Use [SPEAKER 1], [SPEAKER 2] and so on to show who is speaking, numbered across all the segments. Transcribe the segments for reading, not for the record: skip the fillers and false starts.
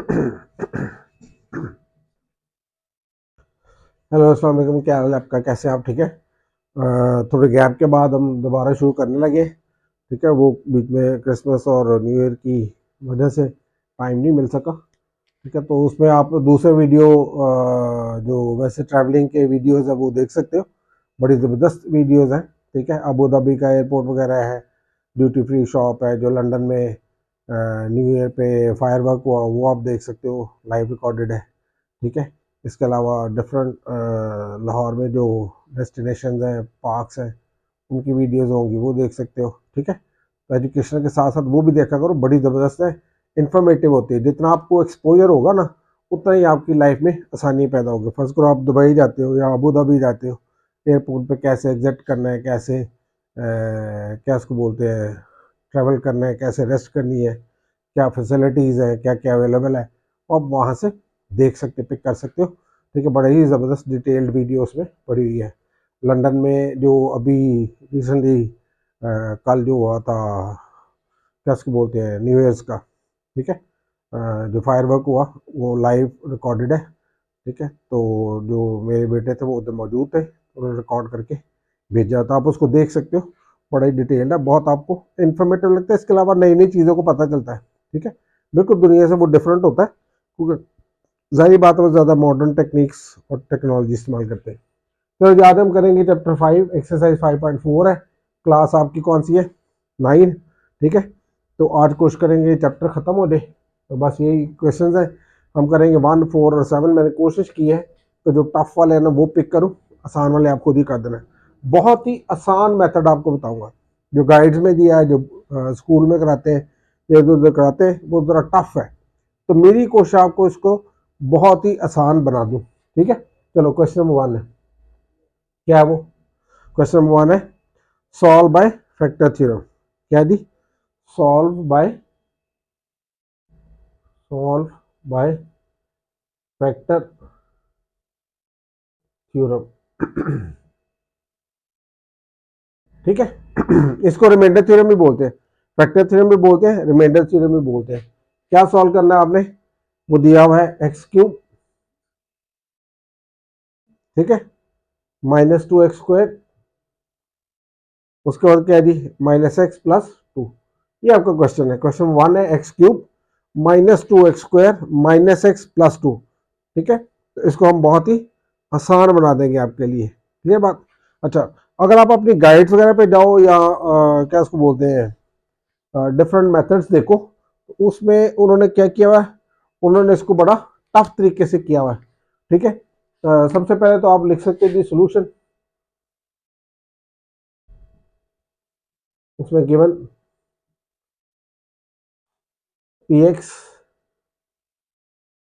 [SPEAKER 1] Hello अस्सलाम वालेकुम, क्या हाल है आपका? कैसे हैं आप? ठीक है। थोड़े गैप के बाद हम दोबारा शुरू करने लगे। ठीक है, वो बीच में क्रिसमस और न्यू ईयर की वजह से टाइम नहीं मिल सका। ठीक है, तो उसमें आप दूसरे वीडियो जो वैसे ट्रैवलिंग के वीडियोस है वो देख सकते हो। बड़ी ज़बरदस्त वीडियोस हैं। ठीक है, अबू धाबी का एयरपोर्ट वगैरह है, ड्यूटी फ्री शॉप है जो लंदन में न्यू ईयर पे फायरवर्क हुआ वो आप देख सकते हो, लाइव रिकॉर्डेड है। ठीक है, इसके अलावा डिफरेंट लाहौर में जो डेस्टिनेशन हैं, पार्क्स हैं, उनकी वीडियोज़ होंगी वो देख सकते हो। ठीक है, तो एजुकेशन के साथ साथ वो भी देखा करो, बड़ी ज़बरदस्त है, इंफॉर्मेटिव होती है। जितना आपको एक्सपोजर होगा ना उतना ही आपकी लाइफ में आसानी पैदा होगी। फर्स्ट करो आप दुबई जाते हो या अबू धाबी जाते हो, एयरपोर्ट पे कैसे एग्जिट करना है, कैसे क्या उसको बोलते हैं, ट्रैवल करना है, कैसे रेस्ट करनी है, क्या फैसिलिटीज़ हैं, क्या क्या अवेलेबल है, वो आप वहाँ से देख सकते, पिक कर सकते हो। ठीक है, बड़े ही ज़बरदस्त डिटेल्ड वीडियो उसमें पड़ी हुई है। लंदन में जो अभी रिसेंटली कल जो हुआ था, क्या उसको बोलते हैं, न्यू ईयर्स का। ठीक है, जो फायरवर्क हुआ वो लाइव रिकॉर्डेड है। ठीक है, तो जो मेरे बेटे थे वो उधर मौजूद थे, उन्होंने रिकॉर्ड करके भेजा था, आप उसको देख सकते हो। बड़ा ही डिटेल्ड है, बहुत आपको इन्फॉर्मेटिव लगता है। इसके अलावा नई नई चीज़ों को पता चलता है। ठीक है, बिल्कुल दुनिया से वो डिफरेंट होता है, क्योंकि जाहिर बात है वो ज़्यादा मॉडर्न टेक्निक्स और टेक्नोलॉजी इस्तेमाल करते हैं। तो आज हम करेंगे चैप्टर 5, एक्सरसाइज 5.4 है। क्लास आपकी कौन सी है? 9। ठीक है, तो आज कोशिश करेंगे चैप्टर ख़त्म हो जाए। तो बस यही क्वेश्चंस हैं, हम करेंगे 1, 4 और 7। मैंने कोशिश की है तो जो टफ वाले हैं ना वो पिक करूँ, आसान वाले आप खुद ही कर देना। बहुत ही आसान मेथड आपको बताऊंगा, जो गाइड्स में दिया है, जो स्कूल में कराते हैं या इधर उधर कराते हैं, वो ज़रा टफ है। तो मेरी कोशिश आपको इसको बहुत ही आसान बना दूं। ठीक है, चलो क्वेश्चन नंबर 1 है। क्या है वो? क्वेश्चन नंबर 1 है सॉल्व बाय फैक्टर थ्योरम। क्या दी? Solve by factor theorem. ठीक है, इसको रिमाइंडर थ्योरम भी बोलते हैं, फैक्टर थ्योरम भी बोलते हैं, रिमाइंडर थ्योरम भी बोलते हैं। क्या सॉल्व करना है आपने? वो दिया हुआ है एक्स क्यूब, ठीक है, -2x², उसके बाद क्या है जी, -x+2। ये आपका क्वेश्चन है। क्वेश्चन 1 है एक्स क्यूब -2x² -x+2। ठीक है, तो इसको हम बहुत ही आसान बना देंगे आपके लिए। क्लियर बात? अच्छा, अगर आप अपनी गाइड्स वगैरह पे जाओ या क्या उसको बोलते हैं, डिफरेंट मेथड्स देखो, तो उसमें उन्होंने क्या किया हुआ है, उन्होंने इसको बड़ा टफ तरीके से किया हुआ है। ठीक है, सबसे पहले तो आप लिख सकते हैं जी सोल्यूशन। उसमें गिवन पी एक्स,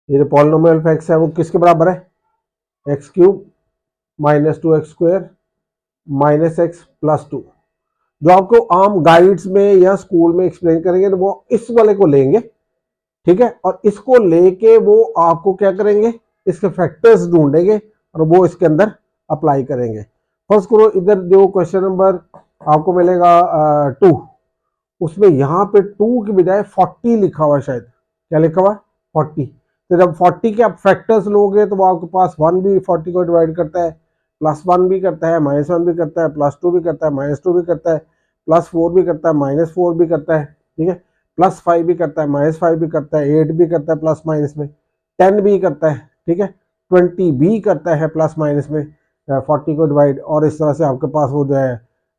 [SPEAKER 1] ये जो पॉलिनोमियल फैक्ट्स है वो किसके बराबर है? X cube -2x² -x+2। जो आपको आम गाइड्स में या स्कूल में एक्सप्लेन करेंगे तो वो इस वाले को लेंगे। ठीक है, और इसको लेके वो आपको क्या करेंगे, इसके फैक्टर्स ढूंढेंगे और वो इसके अंदर अप्लाई करेंगे। फर्स्ट करो, इधर जो क्वेश्चन नंबर आपको मिलेगा 2, उसमें यहाँ पे 2 की बजाय 40 लिखा हुआ है, शायद क्या लिखा हुआ है, 40। तो जब 40 के आप फैक्टर्स लोगे तो वो आपके पास 1 भी 40 को डिवाइड करता है, +1 भी करता है, -1 भी करता है, +2 भी करता है, -2 भी करता है, +4 भी करता है, -4 भी करता है। ठीक है, +5 भी करता है, -5 भी करता है, 8 भी करता है प्लस माइनस में, 10 भी करता है। ठीक है, 20 भी करता है प्लस माइनस में 40 को डिवाइड, और इस तरह से आपके पास वो जो है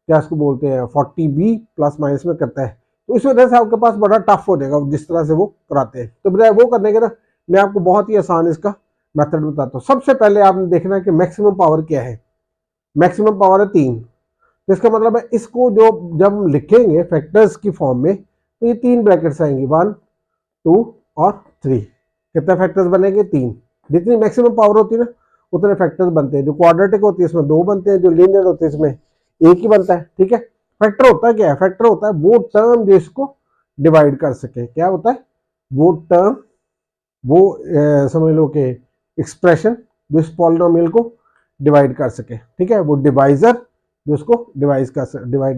[SPEAKER 1] क्या उसको बोलते हैं 40 भी प्लस माइनस में करता है। तो इस वजह से आपके पास बड़ा टफ हो जाएगा जिस तरह से वो कराते हैं। तो बजाय वो करने के ना, मैं आपको बहुत ही आसान इसका मेथड बताता हूँ। सबसे पहले आपने देखना है कि मैक्सिमम पावर क्या है। मैक्सिमम पावर है 3। तो इसका मतलब है इसको जो जब हम लिखेंगे फैक्टर्स की फॉर्म में, तो ये 3 ब्रैकेट्स आएंगी, 1, 2 और 3। कितने फैक्टर्स बनेंगे? 3। जितनी मैक्सिमम पावर होती है ना उतने फैक्टर्स बनते हैं। जो क्वाड्रेटिक होती है इसमें 2 बनते हैं, जो लीनियर होती है इसमें 1 ही बनता है। ठीक है, फैक्टर होता है क्या है? फैक्टर होता है वो टर्म जो इसको डिवाइड कर सके। क्या होता है वो टर्म? वो समझ लो कि एक्सप्रेशन जो इस पॉलिनोमियल को डिवाइड कर सके। ठीक है, वो डिवाइजर जो इसको डिवाइड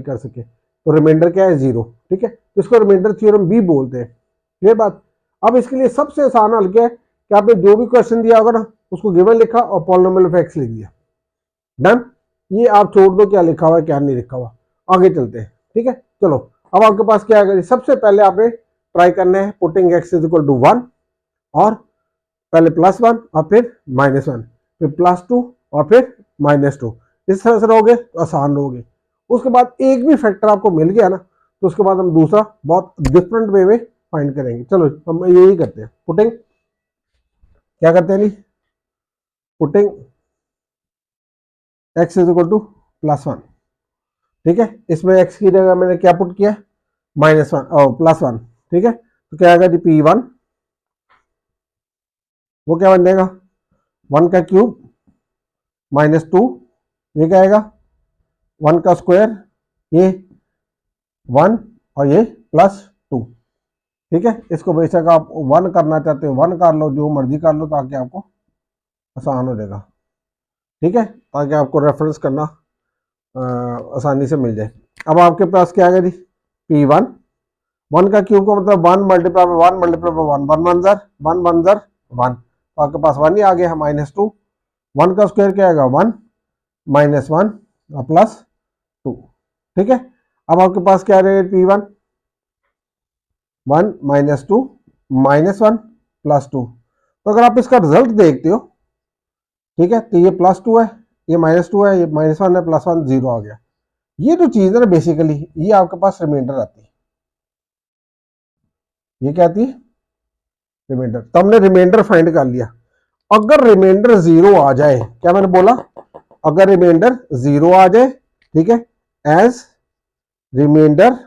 [SPEAKER 1] कर सके। तो रिमाइंडर क्या है? 0। ठीक है, तो इसको रिमाइंडर थ्योरम भी बोलते हैं। ये बात। अब इसके लिए सबसे आसान हल क्या है कि आपने जो भी क्वेश्चन दिया होगा ना उसको गिवन लिखा और पॉलिनोमियल ऑफ एक्स लिख दिया, डन। ये आप छोड़ दो क्या लिखा हुआ है क्या नहीं लिखा हुआ, आगे चलते हैं, ठीक है। चलो अब आपके पास क्या है, सबसे पहले आपने ट्राई करना है putting x is equal to 1, और पहले +1 और फिर -1, फिर +2 और फिर -2। इस तरह से रहोगे तो आसान रहोगे। उसके बाद एक भी फैक्टर आपको मिल गया ना तो उसके बाद हम दूसरा बहुत डिफरेंट वे में फाइंड करेंगे। चलो हम यही करते हैं, पुटिंग क्या करते हैं नहीं, putting x is equal to +1, ठीक है। इसमें x की जगह मैंने क्या पुट किया, -1 और +1, ठीक है। तो क्या आएगा जी P1, वो क्या बन जाएगा 1 का क्यूब -2, ये क्या आएगा 1 का स्क्वायर, ये 1 और ये +2, ठीक है। इसको बेशक आप 1 करना चाहते हो 1 कर लो, जो मर्जी कर लो, ताकि आपको आसान हो जाएगा, ठीक है, ताकि आपको रेफरेंस करना आसानी से मिल जाए। अब आपके पास क्या आएगा जी P1, 1 का क्यूब का मतलब 1 मल्टीप्लाई बाय 1 मल्टीप्लाई बाय 1, 1 1 ज़र 1 1 ज़र 1, तो आपके पास 1 ही आ गया -2। 1 का स्क्वायर क्या आएगा 1 -1 और +2, ठीक है। अब आपके पास क्या रहेगा P1, 1 -2 -1 +2। तो अगर आप इसका रिजल्ट देखते हो, ठीक है, तो ये +2 है, ये -2 है, ये -1 है, +1 0 आ गया। ये जो चीज है ना बेसिकली ये आपके पास रिमाइंडर आती है, ये क्या आती है रिमाइंडर। तो हमने रिमाइंडर फाइंड कर लिया। अगर रिमाइंडर 0 आ जाए, क्या मैंने बोला, अगर रिमाइंडर 0 आ जाए, ठीक है, as remainder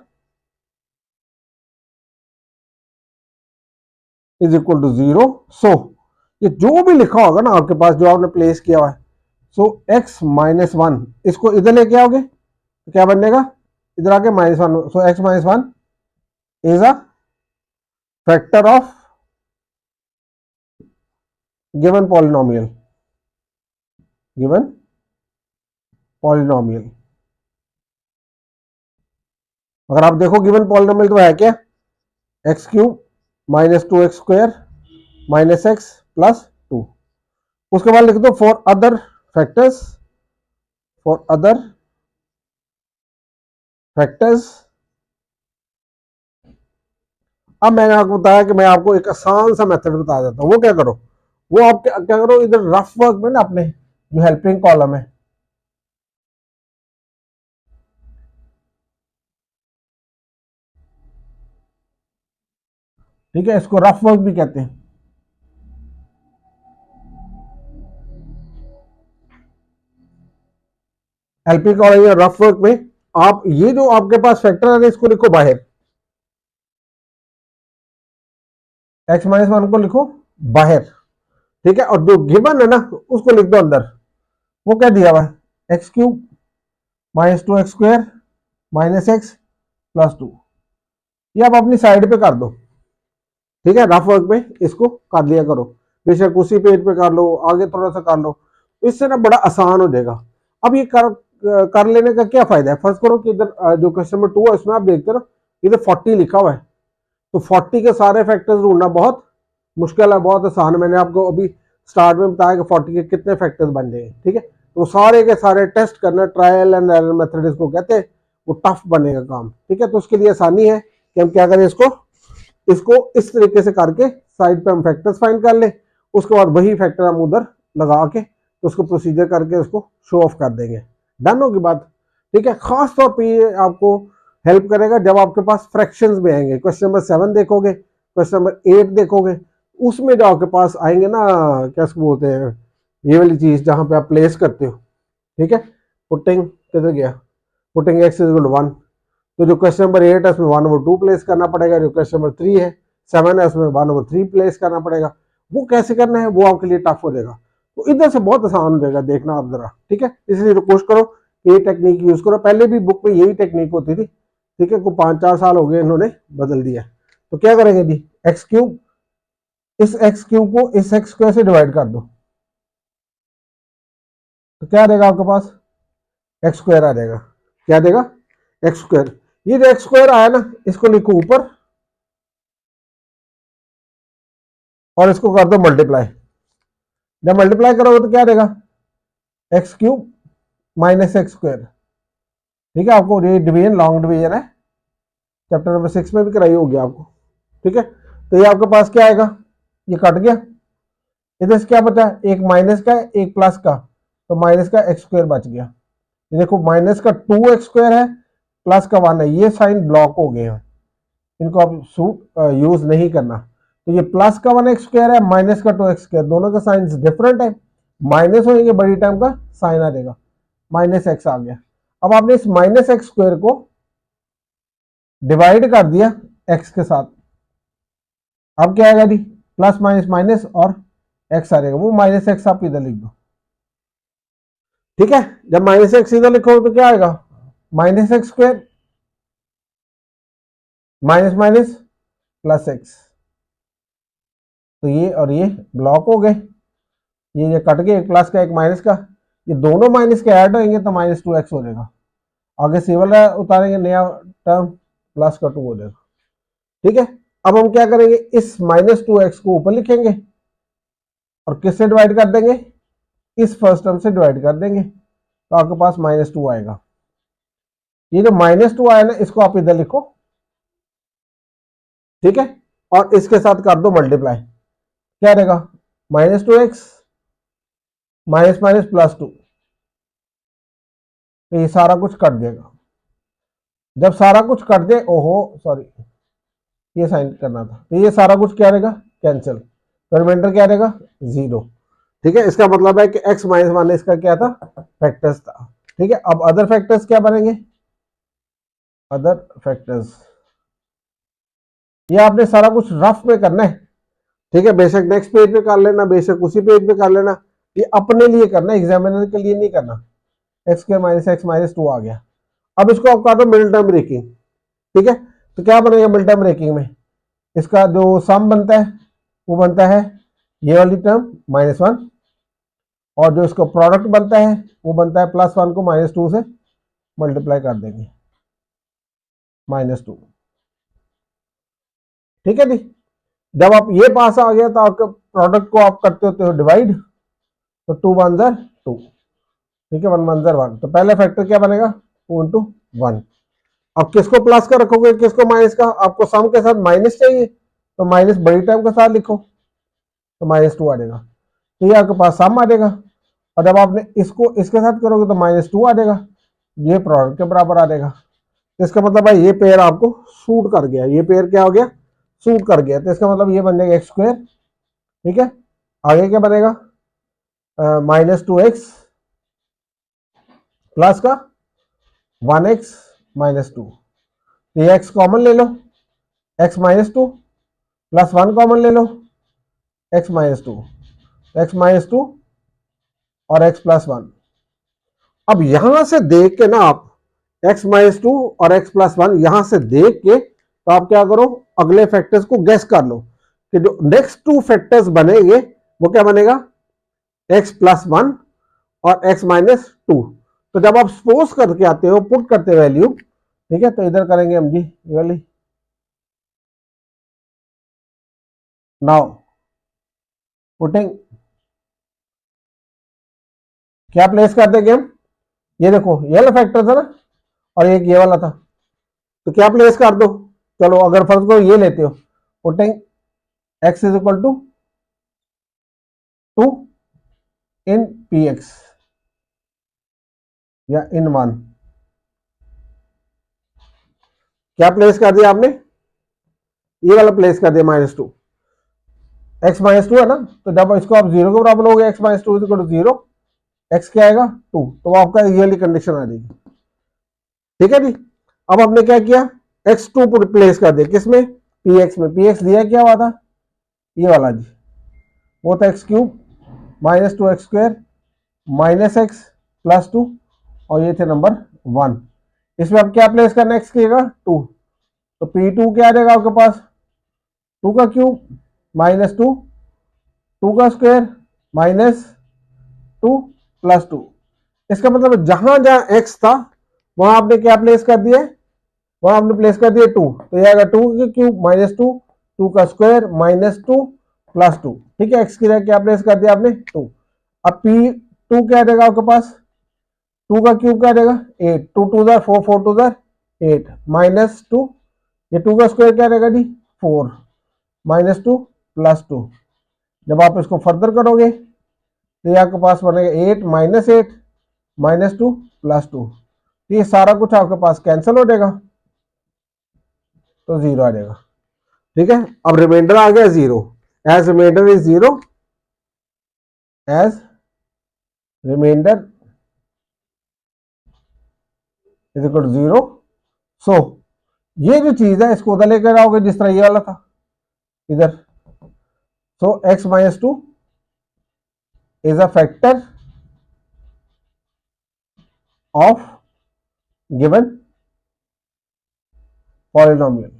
[SPEAKER 1] is equal to 0, so ये जो भी लिखा होगा ना आपके पास, जो आपने प्लेस किया हुआ है, सो x -1 इसको इधर लेके आओगे तो क्या बनेगा, इधर आके -1, सो x -1 is a factor of given polynomial, given polynomial. अगर आप देखो गिवन पॉलिनोमियल तो है क्या, x³ -2x² -x +2। उसके बाद लिख दो for other factors, for other factors. अब मैंने आपको बताया कि मैं आपको एक आसान सा मेथड बता देता हूँ, वो क्या करो, वो आप क्या करो, इधर रफ वर्क में ना अपने जो हेल्पिंग कॉलम है, ठीक है, इसको रफ वर्क भी कहते हैं। हेल्पिंग कॉलम या रफ वर्क में आप ये जो आपके पास फैक्टर है इसको लिखो बाहर, x -1 को लिखो बाहर, ठीक है, और जो गिवन है ना उसको लिख दो अंदर। वो क्या दिया हुआ है x³ -2x² -x +2, ये आप अपनी साइड पे कर दो, ठीक है, रफ वर्क में इसको कर लिया करो, बेशक उसी पेज पे कर लो, आगे थोड़ा सा कर लो, इससे ना बड़ा आसान हो जाएगा। अब ये कर लेने का क्या फायदा है, फर्स्ट करो कि इधर जो क्वेश्चन नंबर 2 है उसमें आप देखते हो ना इधर 40 लिखा हुआ है, तो 40 के सारे फैक्टर्स ढूंढना बहुत मुश्किल है, बहुत आसान है। मैंने आपको अभी स्टार्ट में बताया कि 40 के कितने फैक्टर्स बन जाएंगे, ठीक है, तो सारे के सारे टेस्ट करना, ट्रायल एंड एरर मेथड इसको कहते हैं, वो टफ बनेगा काम, ठीक है। तो उसके लिए आसानी है कि हम क्या करें, इसको इसको इस तरीके से करके साइड पे हम फैक्टर्स फाइंड कर ले, उसके बाद वही फैक्टर हम उधर लगा के तो उसको प्रोसीजर करके उसको शो ऑफ कर देंगे, डन होगी बात, ठीक है। खास तौर पे ये आपको हेल्प करेगा जब आपके पास फ्रैक्शंस में आएंगे, क्वेश्चन नंबर 7 देखोगे, क्वेश्चन नंबर 8 देखोगे, उसमें जो आपके पास आएंगे ना, क्या बोलते हैं, ये वाली चीज जहां पे आप प्लेस करते हो, ठीक है, पुटिंग किधर गया, putting x is equal to 1, तो जो क्वेश्चन नंबर 8 है उसमें 1/2 प्लेस करना पड़ेगा, जो क्वेश्चन नंबर 3 है 7 है उसमें 1/3 प्लेस करना पड़ेगा। वो कैसे करना है वो आपके लिए टफ हो जाएगा, तो इधर से बहुत आसान हो जाएगा, देखना आप जरा, ठीक है। इसलिए रिक्वेस्ट करो ये टेक्निक यूज करो, पहले भी बुक में यही टेक्निक होती थी, ठीक है, को 5-4 साल हो गए इन्होंने बदल दिया। तो क्या करेंगे जी, x³ इस x³ को इस x² से डिवाइड कर दो, तो क्या देगा आपके पास x² आ जाएगा, क्या देगा x²। ये जो x² आया ना इसको लिखो ऊपर, और इसको कर दो मल्टीप्लाई। जब मल्टीप्लाई करोगे तो क्या देगा, x cube minus x square. ठीक है, आपको ये डिवीजन लॉन्ग डिवीजन है, चैप्टर नंबर 6 में भी कराई होगी आपको। ठीक है, तो ये आपके पास क्या आएगा, ये कट गया, इधर से क्या बचा, एक माइनस का एक प्लस का, तो माइनस का एक्स स्क्वायर बच गया। ये देखो माइनस का 2x² है, प्लस का 1 है, ये साइन ब्लॉक हो गए हैं, इनको आप यूज नहीं करना। तो ये प्लस का 1x² है, माइनस का 2x², दोनों का साइन डिफरेंट है, माइनस होने के बड़ी टाइम का साइन आ जाएगा, माइनस एक्स आ गया। अब आपने इस माइनस एक्स स्क्वायर को डिवाइड कर दिया एक्स के साथ, अब क्या आएगा जी, प्लस माइनस माइनस और एक्स आ जाएगा, वो माइनस एक्स आप इधर लिख दो। ठीक है, जब माइनस एक्स इधर लिखो तो क्या आएगा, minus x square minus minus plus x, तो ये और ये ब्लॉक हो गए, ये कट गए, एक प्लस का एक माइनस का, ये दोनों माइनस के ऐड होंगे तो -2x हो जाएगा। आगे सिवल उतारेंगे नया टर्म, प्लस का 2 हो जाएगा। ठीक है, अब हम क्या करेंगे, इस -2x को ऊपर लिखेंगे और किससे डिवाइड कर देंगे, इस फर्स्ट टर्म से डिवाइड कर देंगे, तो आपके पास -2 आएगा। ये जो -2 आया ना, इसको आप इधर लिखो। ठीक है, और इसके साथ कर दो मल्टीप्लाई, क्या रहेगा, -2x माइनस माइनस +2, तो ये सारा कुछ कट जाएगा। जब सारा कुछ कट जाए, ओहो सॉरी ये साइन करना था, तो ये सारा कुछ क्या रहेगा, कैंसिल, तो रिमाइंडर क्या रहेगा, 0। ठीक है, इसका मतलब है कि x -1 इसका क्या था, फैक्टर्स था। ठीक है, अब अदर फैक्टर्स क्या बनेंगे, अदर फैक्टर्स, ये आपने सारा कुछ रफ में करना है। ठीक है, बेशक नेक्स्ट पेज पे कर लेना, बेशक उसी पेज पे कर लेना, ये अपने लिए करना है, एग्जामिनर के लिए नहीं करना। x² - x -2 आ गया। अब इसको आप कर दो मिडिल टर्म ब्रेकिंग। ठीक है, तो क्या बनेगा मिडिल टर्म ब्रेकिंग में, इसका जो सम बनता है वो बनता है ये वाली टर्म -1, और जो इसका प्रोडक्ट बनता है वो बनता है +1 को -2 से मल्टीप्लाई कर देंगे, -2। ठीक है जी, जब आप ये पास आ गया तो आपके प्रोडक्ट को आप करते होते हो डिवाइड, तो 2 1 ज़र 2, ठीक है, 1 1 ज़र 1, तो पहला फैक्टर क्या बनेगा, 2 × 1। अब किसको प्लस का रखोगे, किसको माइनस का, आपको सम के साथ माइनस चाहिए तो माइनस बड़ी टाइम के साथ लिखो, तो -2 आ जाएगा, तो ये आपके पास सम आ जाएगा। और जब आपने इसको इसके साथ करोगे तो -2 आ जाएगा, ये प्रोडक्ट के बराबर आ जाएगा। तो इसका मतलब है ये पेयर आपको सूट कर गया, ये पेयर क्या हो गया, सूट कर गया, तो इसका मतलब ये बन जाएगा x²। ठीक है, आगे क्या बनेगा, -2x प्लस का 1x -2, तो ये x कॉमन ले लो, x -2 प्लस 1 कॉमन ले लो, x -2, x -2 और x + 1। अब यहां से देख के ना आप x -2 और x + 1 यहां से देख के, तो आप क्या करो, अगले फैक्टर्स को गैस कर लो कि जो नेक्स्ट 2 फैक्टर्स बनेंगे वो क्या बनेगा, x + 1 और x -2। तो जब आप सपोज करके आते हो, पुट करते वैल्यू, ठीक है, तो इधर करेंगे हम जी ये वाली, नाउ पुटिंग, क्या प्लेस कर देंगे हम, ये देखो ये वाला फैक्टर था ना, और एक ये वाला था, तो क्या प्लेस कर दो, चलो अगर फर्ज को ये लेते हो, पुटिंग x = 2 इन px या इन 1, क्या प्लेस कर दिया आपने, ये वाला प्लेस कर दिया -2, x -2 है ना, तो जब इसको आप 0 के बराबर हो गया, x -2 = 0, x क्या आएगा 2, तो वो आपका ये वाली कंडीशन आ जाएगी। ठीक है जी, अब आपने क्या किया, x2 पर प्लेस कर दिया, किसमें, px में, px दिया क्या हुआ था, ये वाला जी, वो था x³ -2x² -x +2, और ये थे नंबर 1। इसमें अब क्या प्लेस करना है, x की जगह 2, तो p2 क्या आ जाएगा आपके पास, 2 का क्यूब -2, 2 का स्क्वायर -2 +2। इसका मतलब जहां जहां x था वहां आपने क्या प्लेस कर दिया, वहां आपने प्लेस कर दिया 2, तो ये आएगा 2 का क्यूब -2, 2 का स्क्वायर -2 प्लस 2, ठीक है। एक्स की जगह क्या प्लेस कर दिया आपने 2। अब पी 2 क्या आ जाएगा आपके पास, 2 का क्यूब क्या आ जाएगा 8, 2 2 जार 4, 4 2 जार 8 माइनस 2, ये 2 का स्क्वायर क्या रहेगा जी 4 माइनस 2 प्लस 2। जब आप इसको फर्दर करोगे तो ये आपके पास बनेगा 8 माइनस 8 माइनस 2 प्लस 2। तो ये सारा कुछ आपके पास कैंसिल हो जाएगा तो जीरो आ जाएगा, ठीक है। अब रिमाइंडर आ गया zero, as remainder is zero, as remainder is equal to zero. So ये जो चीज है इसको उधर लेकर आओगे जिस तरह ये वाला था इधर। So X minus 2 is a factor of given polynomial.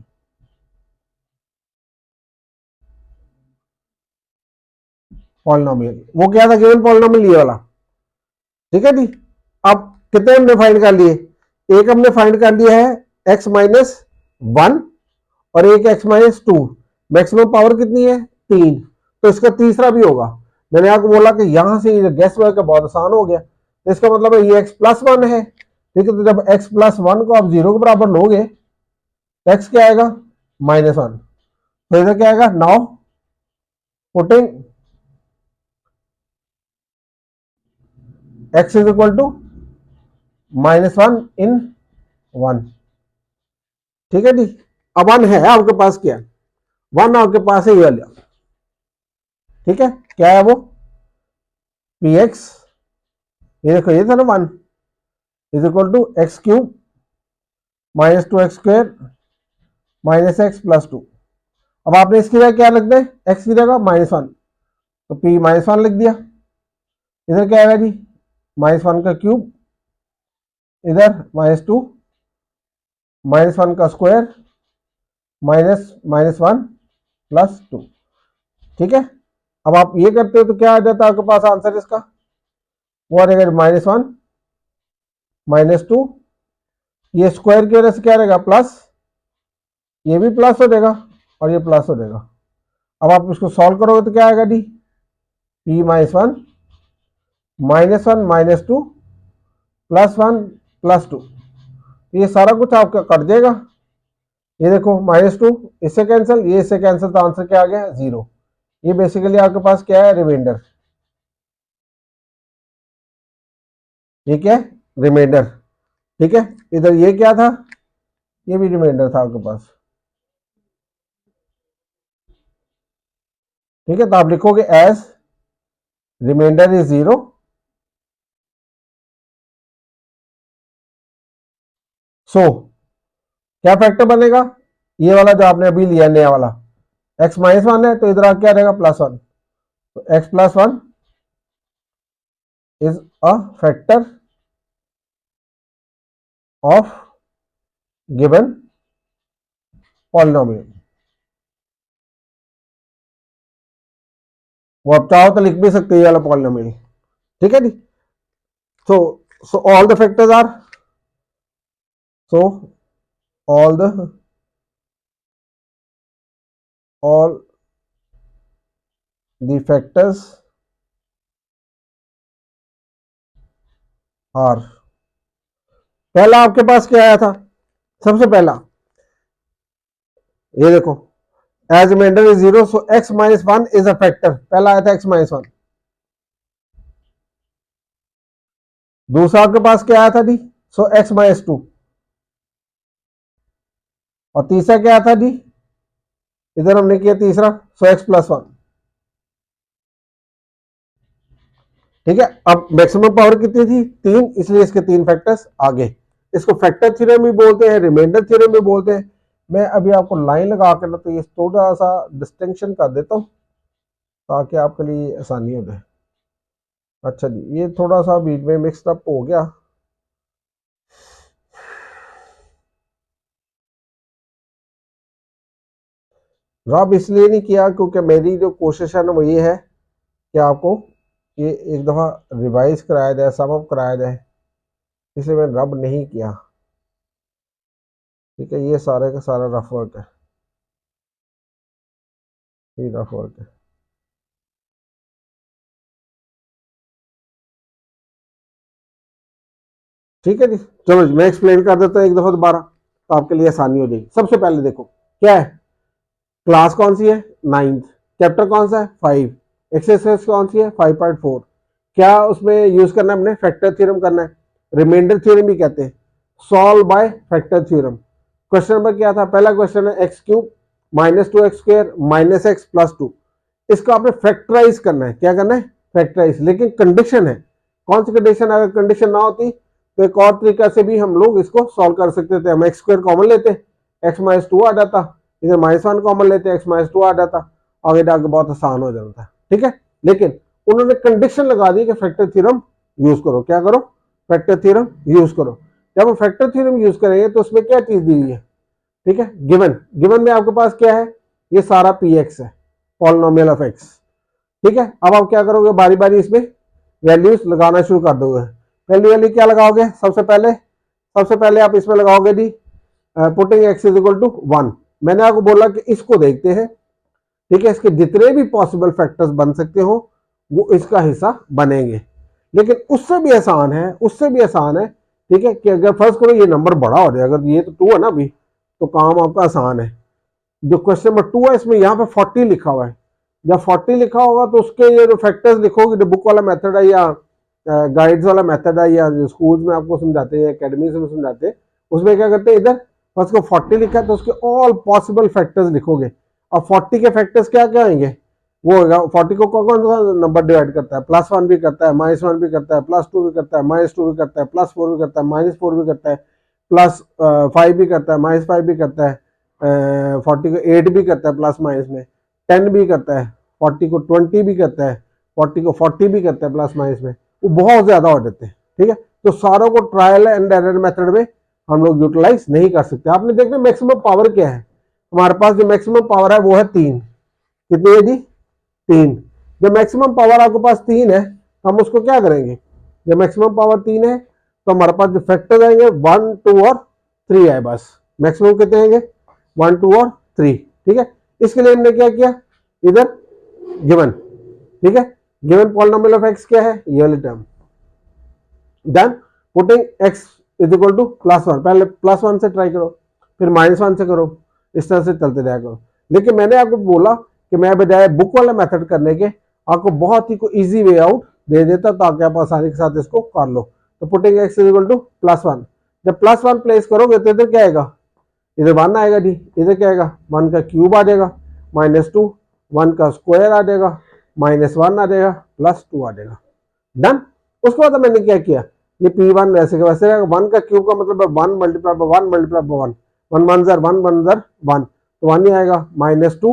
[SPEAKER 1] Polynomial वो क्या था, गिवन पॉलिनोमियल ये वाला, ठीक है जी। अब कितने हमने फाइंड कर लिए, एक हमने फाइंड कर लिया है एक्स माइनस 1 और एक एक्स माइनस 2। मैक्सिमम पावर कितनी है 3, तो इसका तीसरा भी होगा। मैंने आपको बोला कि यहां से गैस वर्क बहुत आसान हो गया, तो इसका मतलब है ये एक्स प्लस 1 है, ठीक है। तो जब एक्स प्लस 1 को आप 0 के बराबर लोगे तो एक्स क्या आएगा -1। तो इधर क्या आएगा, now putting x is equal to -1 in 1, ठीक है जी। अब 1 है आपके पास, क्या 1 आपके पास है ये वाला, ठीक है। क्या है वो, पी एक्स, ये देखो ये था ना 1 is equal to x cube minus 2x² minus x plus 2। अब आपने इसकी जगह क्या लिख दे, एक्स की जगह -1, तो p -1 लिख दिया। इधर क्या आएगा जी -1 का क्यूब, इधर -2 -1 का स्क्वायर माइनस -1 प्लस 2, ठीक है। अब आप ये करते हो तो क्या आ जाता है आपके पास आंसर इसका, वो आ जाएगा -1 -2, ये स्क्वायर की वजह से क्या रहेगा प्लस, ये भी प्लस हो जाएगा और ये प्लस हो जाएगा। अब आप इसको सॉल्व करोगे तो क्या आएगा जी, p -1 -1 -2 +1 +2, ये सारा कुछ आपका कट जाएगा। ये देखो -2 इससे कैंसिल, ये इससे कैंसिल, तो आंसर क्या आ गया 0। ये बेसिकली आपके पास क्या है रिमाइंडर, ये क्या है रिमाइंडर, ठीक है। इधर ये क्या था, ये भी रिमाइंडर था आपके पास, ठीक है। तो आप लिखोगे एज रिमाइंडर इज 0, सो क्या फैक्टर बनेगा, ये वाला जो आपने अभी लिया नया वाला x -1 है, तो इधर क्या रहेगा +1, तो x +1 is a factor of given polynomial. वो आप चाहो तो लिख भी सकते हैं ये वाला पॉलिनोमियल, ठीक है जी। So so all the factors are, so all the all the factors are, पहला आपके पास क्या आया था, सबसे पहला ये देखो as remainder is 0, so x -1 is a factor, पहला आया था x -1। दूसरा आपके पास क्या आया था जी, सो x -2, और तीसरा क्या आया था जी, इधर हमने किया तीसरा, सो x +1, ठीक है। अब मैक्सिमम पावर कितनी थी 3, इसलिए इसके 3 फैक्टर्स आगे, इसको फैक्टर थ्योरम भी बोलते हैं, रिमाइंडर थ्योरम भी बोलते हैं। मैं अभी आपको लाइन लगा कर ना तो ये थोड़ा सा डिस्टिंक्शन कर देता हूँ ताकि आपके लिए आसानी हो जाए। अच्छा जी, ये थोड़ा सा बीच में मिक्सड अप हो गया, रब इसलिए नहीं किया क्योंकि मेरी जो कोशिश है ना वो ये है कि आपको ये एक दफ़ा रिवाइज कराया जाए, सम अप कराया जाए, इसलिए मैंने रब नहीं किया, ठीक है। ये सारे का सारा रफ वर्क है, ये रफ वर्क है। ठीक है जी। चलो जी मैं एक्सप्लेन कर देता हूँ एक दफा दोबारा, तो आपके लिए आसानी हो जाएगी। सबसे पहले देखो क्या है, क्लास कौन सी है, 9th, चैप्टर कौन सा है, 5, एक्सरसाइज कौन सी है, 5.4। क्या उसमें यूज करना है हमने, फैक्टर थ्योरम करना है, रिमाइंडर थ्योरम भी कहते हैं, solve by factor theorem. Question number क्या था, पहला क्वेश्चन है x cube minus 2x² minus x plus 2। इसको आपने फैक्टराइज करना है, क्या करना है, फैक्टराइज। लेकिन कंडीशन है, कौन सी कंडीशन, अगर कंडीशन ना होती तो एक और तरीका से भी हम लोग इसको सॉल्व कर सकते थे। हम x² कॉमन लेते, x माइनस 2 आ जाता, इधर -1 कॉमन लेते, x माइनस 2 आ जाता, आगे जाके बहुत आसान हो जाता। ठीक है, लेकिन उन्होंने कंडीशन लगा दी कि फैक्टर थ्योरम यूज करो। क्या करो, फैक्टर थ्योरम यूज करो। जब हम फैक्टर थ्योरम यूज करेंगे तो उसमें क्या चीज दी हुई है, ठीक है, गिवन, गिवन में आपके पास क्या है, ये सारा पी एक्स है, पॉलिनोमियल ऑफ एक्स। ठीक है, अब आप क्या करोगे, बारी बारी इसमें वैल्यूज लगाना शुरू कर दोगे। पहली वैल्यू क्या लगाओगे, सबसे पहले आप इसमें लगाओगे जी putting x is equal to 1। मैंने आपको बोला कि इसको देखते हैं, ठीक है, इसके जितने भी पॉसिबल फैक्टर्स बन सकते हो वो इसका हिस्सा बनेंगे। लेकिन उससे भी आसान है, उससे भी आसान है, ठीक है, कि अगर फर्स्ट करो ये नंबर बड़ा हो जाए, अगर ये तो 2 है ना अभी, तो काम आपका आसान है। जो क्वेश्चन नंबर 2 है इसमें यहाँ पे 40 लिखा हुआ है। जब 40 लिखा होगा तो उसके ये जो फैक्टर्स लिखोगे, जो बुक वाला मेथड है या गाइड्स वाला मेथड है या स्कूल में आपको समझाते हैं, अकेडमी में समझाते हैं, उसमें क्या करते हैं, इधर फर्स्ट को 40 लिखा है तो उसके ऑल पॉसिबल फैक्टर्स लिखोगे। अब 40 के फैक्टर्स क्या क्या आएंगे, वो होगा 40 को कौन सा नंबर डिवाइड करता है, +1 भी करता है, -1 भी करता है, +2 भी करता है, -2 भी करता है, +4 भी करता है, -4 भी करता है, +5 भी करता है, -5 भी करता है, 40 को 8 भी करता है प्लस माइनस में, 10 भी करता है, 40 को 20 भी करता है, 40 को 40 भी करता है प्लस माइनस में, वो बहुत ज्यादा हो जाते हैं। ठीक है, तो सारों को ट्रायल एंड एरर मेथड में हम लोग यूटिलाइज नहीं कर सकते। आपने देखना मैक्सिमम पावर क्या है, हमारे पास जो मैक्सिमम पावर है वो है 3। कितनी है जी, 3। जब मैक्सिमम पावर आपके पास 3 है, हम उसको क्या करेंगे, जब मैक्सिमम पावर 3 है तो हमारे पास जो फैक्टर आएंगे 1, 2 और 3 है, बस मैक्सिमम कितने आएंगे, 1, 2 और 3। ठीक है, इसके लिए हमने क्या किया, इधर गिवन, ठीक है, गिवन पॉलिनोमियल ऑफ एक्स क्या है, ये वाली term, then putting x is equal to +1, पहले +1 से ट्राई करो, फिर -1 से करो, इस तरह से चलते जाया करो। लेकिन मैंने आपको बोला कि मैं बजाय बुक वाला मेथड करने के आपको बहुत ही कोई इजी वे आउट दे देता ताकि आप आसानी के साथ इसको कर लो। तो putting x is equal to +1, जब +1 प्लेस करोगे तो इधर क्या आएगा, इधर 1 आएगा जी, इधर क्या आएगा, 1 का क्यूब आ जाएगा, -2, 1 का स्क्वायर आ जाएगा, -1 आ जाएगा, +2 आ जाएगा, डन। उसके बाद मैंने क्या किया, ये P1 वैसे के वैसे, 1 का क्यूब का मतलब 1 मल्टीप्लाई बाय 1 मल्टीप्लाई बाय 1, 1 1 ज़र 1 1 ज़र 1, तो 1 ही आएगा, -2,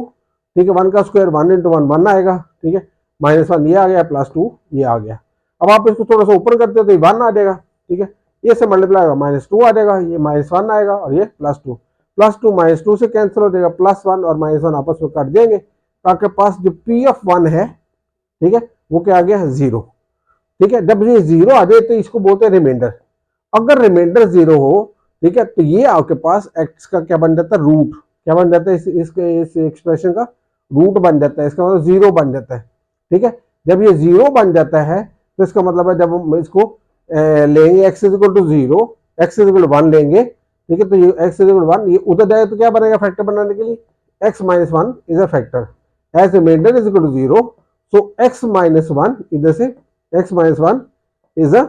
[SPEAKER 1] ठीक है, 1 का स्क्वायर 1 इंटू 1 1 आएगा, ठीक है, -1 ये आ गया, +2 ये आ गया। अब आप इसको थोड़ा सा ऊपर करते हो तो 1 आ जाएगा, ठीक है, ये से मल्टीप्लाई होगा, -2 आ जाएगा, ये -1 आएगा और ये +2, +2 -2 से कैंसिल हो जाएगा, +1 और -1 आपस में कट देंगे, तो आपके पास जो P ऑफ 1 है, ठीक है, वो क्या आ गया, 0। ठीक है, जब ये 0 आ जाए तो इसको बोलते हैं रिमाइंडर। अगर रिमाइंडर 0 हो, ठीक है, तो ये आपके पास एक्स का क्या बन जाता है, रूट, क्या बन जाता है, इस एक्सप्रेशन का रूट बन जाता है, इसका मतलब 0 बन जाता है। ठीक है, जब ये 0 बन जाता है तो इसका मतलब है जब हम इसको लेंगे x is equal to 0, x is equal to 1 लेंगे, ठीक है, तो ये x इज इक्वल टू 1, ये उधर जाए तो क्या बनेगा फैक्टर बनाने के लिए, x minus 1 is a factor, as remainder is equal to 0, so x minus 1 इधर से x minus 1 is a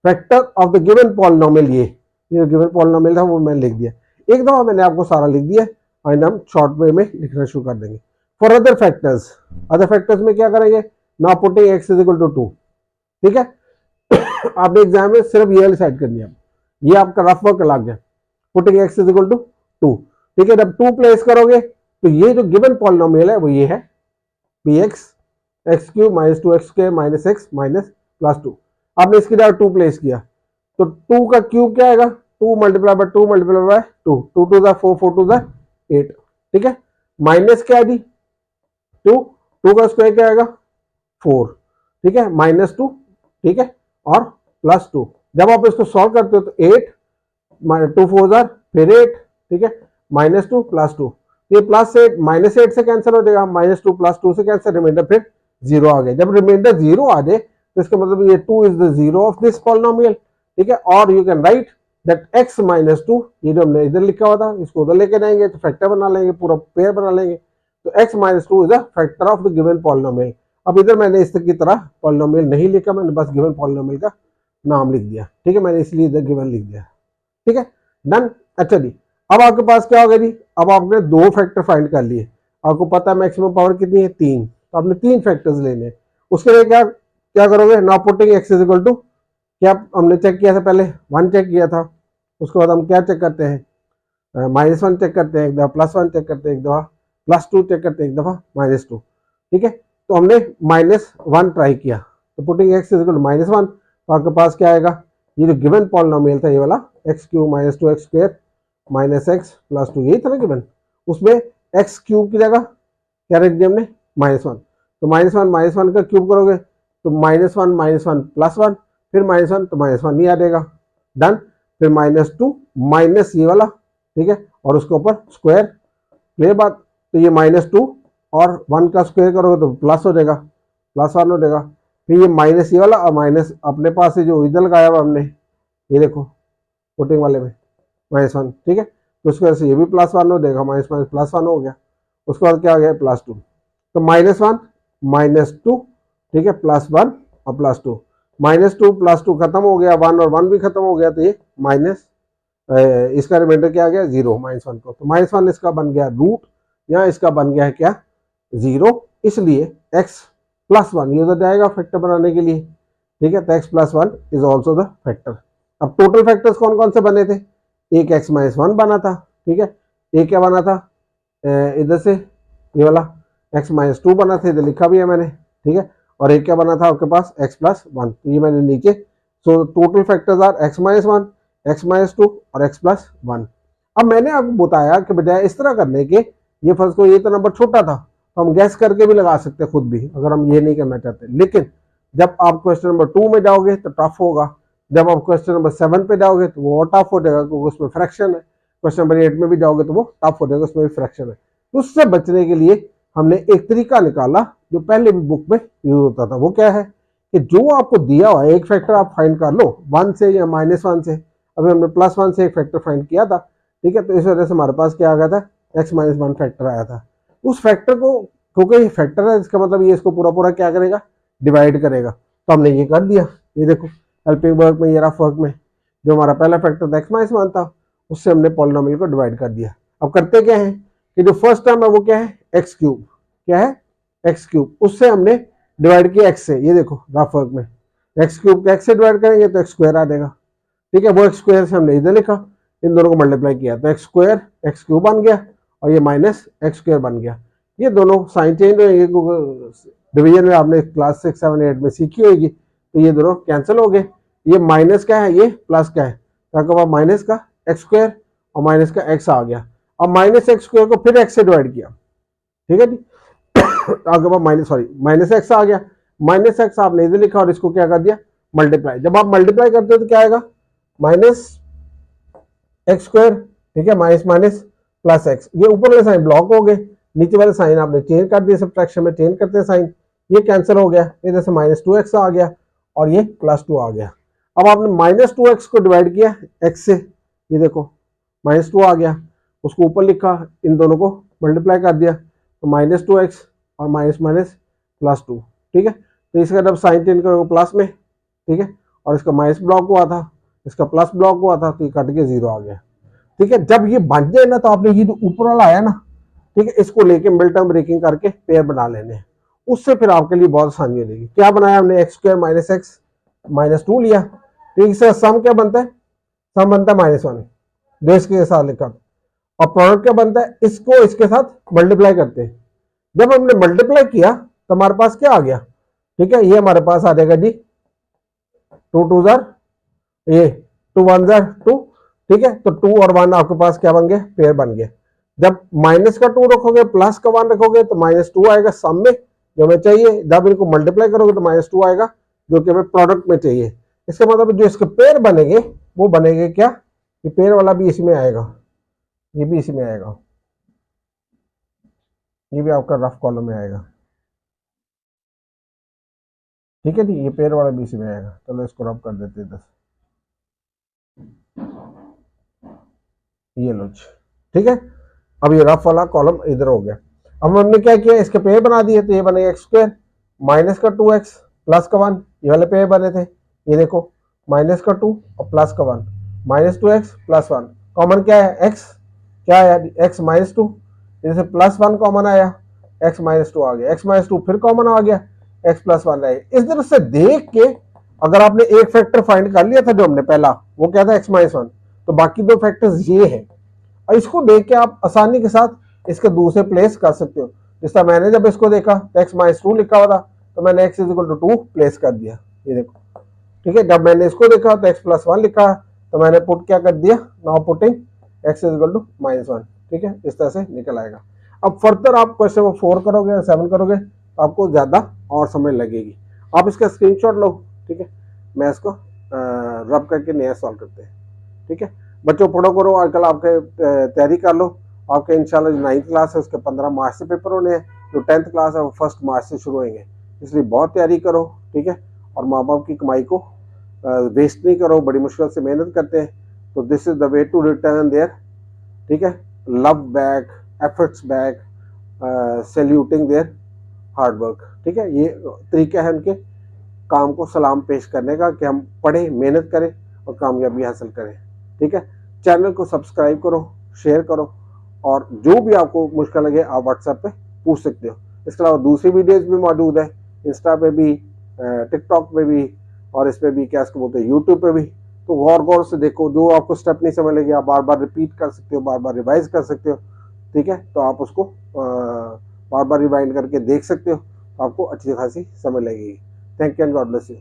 [SPEAKER 1] factor of the given polynomial. ये गिवन पॉलिनोमियल था वो मैंने लिख दिया, एक दफा मैंने आपको सारा लिख दिया, एंड हम शॉर्ट वे में लिखना शुरू कर देंगे। फॉर अदर फैक्टर्स में क्या करेंगे, now putting x is equal to 2, ठीक है, आपने एग्जाम में सिर्फ ये डिसाइड करनी है, ये आपका रफ वर्क लग गया, putting x is equal to 2, ठीक है, जब 2 प्लेस करोगे तो ये जो गिवन पॉलिनोमियल है वो ये है bx x cube minus 2x square minus x minus +2, आपने इसकी जगह 2 प्लेस किया तो 2 का क्यूब क्या आएगा, 2 multiply by 2 multiply by 2, 2 to the 4, 4 to the 8, ठीक है, माइनस क्या है जी 2, 2 का स्क्वायर क्या आएगा 4, ठीक है, -2, ठीक है, और +2। जब आप इसको सॉल्व करते हो तो 8 2 4 जार फिर 8, ठीक है, -2 +2, ये +8 -8 से कैंसिल हो जाएगा, -2 +2 से कैंसिल, रिमाइंडर फिर 0 आ गया। जब रिमाइंडर 0 आ जाए तो इसका मतलब ये 2 is the 0 of this polynomial, ठीक है। और you can write that x minus two, ये जो हमने इधर लिखा हुआ था इसको उधर लेके जाएंगे तो फैक्टर बना लेंगे, पूरा पेयर बना लेंगे। तो x minus two is a factor of the given polynomial. अब इधर मैंने इस की तरह पॉलिनोमियल नहीं लिखा, मैंने बस गिवन पॉलिनोमियल का नाम लिख दिया, ठीक है, मैंने इसलिए इधर गिवन लिख दिया, ठीक है, डन। अच्छा जी, अब आपके पास क्या होगा जी, अब आपने दो फैक्टर फाइंड कर लिए, आपको पता है मैक्सिमम पावर कितनी है 3, तो आपने 3 फैक्टर्स लेने। उसके लिए क्या क्या करोगे, now putting x is equal to, क्या हमने चेक किया था पहले 1 चेक किया था, उसके बाद हम क्या चेक करते हैं, -1 चेक करते हैं, एक दफा +1 चेक करते हैं, एक दफा +2 चेक करते हैं, एक दफा -2, ठीक है। तो हमने -1 ट्राई किया, तो putting x is equal to -1, तो आपके पास क्या आएगा, ये जो गिवन पॉलिनोमियल था ये वाला x³ - 2x² -x + 2, यही था ना गिवन, उसमें x³ की जगह क्या रख दिया हमने -1, तो -1 का क्यूब करोगे तो -1 +1 फिर -1 तो -1 नहीं आ जाएगा, डन। फिर -2 माइनस ये वाला, ठीक है, और उसके ऊपर स्क्वायर, ये बात, तो ये -2 और 1 का स्क्वायर करोगे तो प्लस हो जाएगा, +1 हो जाएगा। फिर ये माइनस ये वाला और माइनस अपने पास से जो इधर लगाया हुआ हमने, ये देखो पुटिंग वाले में -1, ठीक है, तो उसकी वजह से ये भी +1 हो जाएगा, माइनस माइनस +1 हो गया। उसके बाद क्या आ गया +2, तो -1 -2, ठीक है, +1 और +2, -2 +2 खत्म हो गया, 1 और 1 भी खत्म हो गया, तो ये माइनस इसका रिमाइंडर क्या आ गया 0 -1 को, तो -1 इसका बन गया रूट, या इसका बन गया है क्या 0, इसलिए x +1 ये उधर जाएगा फैक्टर बनाने के लिए, ठीक है, तो x +1 is also the factor. अब टोटल फैक्टर्स कौन कौन से बने थे, एक x -1 बना था, ठीक है, एक क्या बना था इधर से ये वाला x -2 बना था, इधर लिखा भी है मैंने, ठीक है, और एक क्या बना था आपके पास x +1, तो ये मैंने नीचे, so total factors are x -1 x -2 और x +1। अब मैंने आपको बताया कि बजाय इस तरह करने के, ये फर्स्ट को ये तो नंबर छोटा था तो हम गैस करके भी लगा सकते हैं खुद भी, अगर हम ये नहीं करना चाहते, लेकिन जब आप क्वेश्चन नंबर 2 में जाओगे तो टफ होगा, जब आप क्वेश्चन नंबर 7 पे जाओगे तो वो और टफ हो जाएगा क्योंकि उसमें फ्रैक्शन है, क्वेश्चन नंबर 8 में भी जाओगे तो वो टफ हो जाएगा, उसमें भी फ्रैक्शन है। तो उससे बचने के लिए हमने एक तरीका निकाला जो पहले भी बुक में यूज होता था, वो क्या है कि जो आपको दिया हुआ है एक फैक्टर आप फाइंड कर लो 1 से या -1 से, अभी हमने +1 से एक फैक्टर फाइंड किया था, ठीक है, तो इस वजह से हमारे पास क्या आ गया था x -1 फैक्टर आया था। उस फैक्टर को, क्योंकि ये फैक्टर है इसका मतलब ये इसको पूरा पूरा क्या करेगा डिवाइड करेगा, तो हमने ये कर दिया, ये देखो हेल्पिंग वर्क में, ये रफ वर्क में जो हमारा पहला फैक्टर था x -1 था, उससे हमने पॉलिनोमियल को डिवाइड कर दिया। अब करते क्या है कि जो फर्स्ट टर्म है वो क्या है x³, क्या है x³, उससे हमने डिवाइड किया x से, ये देखो रफ वर्क में x³ को x से डिवाइड करेंगे तो x² आ जाएगा, ठीक है, वो x² से हमने इधर लिखा, इन दोनों को मल्टीप्लाई किया तो x² x³ बन गया और ये -x² बन गया। ये दोनों साइन चेंज होंगे, डिवीजन में आपने क्लास 6 7 8 में सीखी होगी, तो ये दोनों कैंसिल हो गए, ये माइनस क्या है, ये प्लस क्या है, तो आपके पास माइनस का x² और माइनस का x आ गया। अब -x² को फिर x से डिवाइड किया, ठीक है जी, आपके पास -x आ गया, -x आपने इधर लिखा और इसको क्या कर दिया मल्टीप्लाई, जब आप मल्टीप्लाई करते हो तो क्या आएगा -x², ठीक है, माइनस माइनस +x, ये ऊपर वाले साइन ब्लॉक हो गए, नीचे वाले साइन आपने चेंज कर दिए, सब्ट्रैक्शन में चेंज करते हैं साइन, ये कैंसिल हो गया, इधर से -2x आ गया और ये +2 आ गया। अब आपने -2x को डिवाइड किया x से, ये देखो -2 आ गया, उसको ऊपर लिखा, इन दोनों को मल्टीप्लाई कर दिया, तो -2x और माइनस माइनस +2, ठीक है, तो इसका जब साइन चेंज करोगे प्लस में, ठीक है, और इसका माइनस ब्लॉक हुआ था, इसका प्लस ब्लॉक हुआ था, तो ये कट के 0 आ गया, ठीक है। जब ये बन जाए ना तो आपने ये जो ऊपर वाला आया ना, ठीक है, इसको लेके मिड टर्म ब्रेकिंग करके पेयर बना लेने हैं, उससे फिर आपके लिए बहुत आसानी हो जाएगी। क्या बनाया हमने x² - x -2 लिया, तो इससे सम क्या बनता है, सम बनता है -1 जो इसके साथ लिखा, और प्रोडक्ट क्या बनता है, इसको इसके साथ मल्टीप्लाई करते हैं, जब हमने मल्टीप्लाई किया तो हमारे पास क्या आ गया, ठीक है, ये हमारे पास आ जाएगा जी 2 2 जार, ये 2 1 जार 2, ठीक है, तो 2 और 1 आपके पास क्या बन गया पेयर बन गया। जब माइनस का 2 रखोगे प्लस का 1 रखोगे तो -2 आएगा सम में जो हमें चाहिए, जब इनको मल्टीप्लाई करोगे तो -2 आएगा जो कि हमें प्रोडक्ट में चाहिए। इसका मतलब जो इसके पेयर बनेंगे वो बनेंगे क्या, ये पेयर वाला भी इसी में आएगा, ये भी इसी में आएगा, ये भी आपका रफ कॉलम में आएगा, ठीक है जी, ये पेयर वाला भी इसी में आएगा। चलो इसको रफ कर देते हैं 10, ये लो जी, ठीक है। अब ये रफ वाला कॉलम इधर हो गया। अब हमने क्या किया, इसके पेड़ बना दिए, तो ये बनेगा एक्स स्क्वायर माइनस का 2x प्लस का 1, ये वाले पेड़ बने थे, ये देखो माइनस का 2 और प्लस का 1, -2x प्लस 1, कॉमन क्या है x, क्या आया x -2, जैसे प्लस 1 कॉमन आया, x -2 आ गया, x -2 फिर कॉमन आ गया, x प्लस 1 रहेगा। इस तरह से देख के अगर आपने एक फैक्टर फाइंड कर लिया था जो हमने पहला, वो क्या था x -1, तो बाकी दो फैक्टर्स ये है, और इसको देख के आप आसानी के साथ इसके दूसरे प्लेस कर सकते हो। जिस तरह मैंने जब इसको देखा तो x -2 लिखा हुआ था, तो मैंने x = 2 प्लेस कर दिया, ये देखो, ठीक है। जब मैंने इसको देखा तो x + 1 लिखा, तो मैंने पुट क्या कर दिया, नाउ पुटिंग x = -1, ठीक है। इस तरह से निकल आएगा। अब फर्दर आप क्वेश्चन को 4 करोगे या 7 करोगे तो आपको ज्यादा और समय लगेगी। आप इसका स्क्रीनशॉट लो, ठीक है। मैं इसको रब करके नया सॉल्व करते हैं, ठीक है। बच्चों पढ़ो करो, आजकल आपके तैयारी कर लो। आपके इंशाल्लाह जो 9th क्लास है उसके 15 मार्च से पेपर होने हैं, जो 10th क्लास है वो 1 मार्च से शुरू होंगे, इसलिए बहुत तैयारी करो, ठीक है। और माँ बाप की कमाई को वेस्ट नहीं करो, बड़ी मुश्किल से मेहनत करते हैं, तो this is the way to return their, ठीक है, love back, efforts back, saluting their hard work, ठीक है। ये तरीका है उनके काम को सलाम पेश करने का कि हम पढ़ें, मेहनत करें और कामयाबी हासिल करें, ठीक है। चैनल को सब्सक्राइब करो, शेयर करो, और जो भी आपको मुश्किल लगे आप व्हाट्सएप पे पूछ सकते हो। इसके अलावा दूसरी वीडियोस भी मौजूद है, इंस्टा पे भी, टिकटॉक पे भी, और इस पे भी, क्या इसको बोलते हैं, यूट्यूब पे भी। तो गौर गौर से देखो, जो आपको स्टेप नहीं समझ लगे आप बार बार रिपीट कर सकते हो, बार बार रिवाइज कर सकते हो, ठीक है। तो आप उसको बार बार रिवाइंड करके देख सकते हो, तो आपको अच्छी खासी समझ लगेगी। Thank you and God bless you.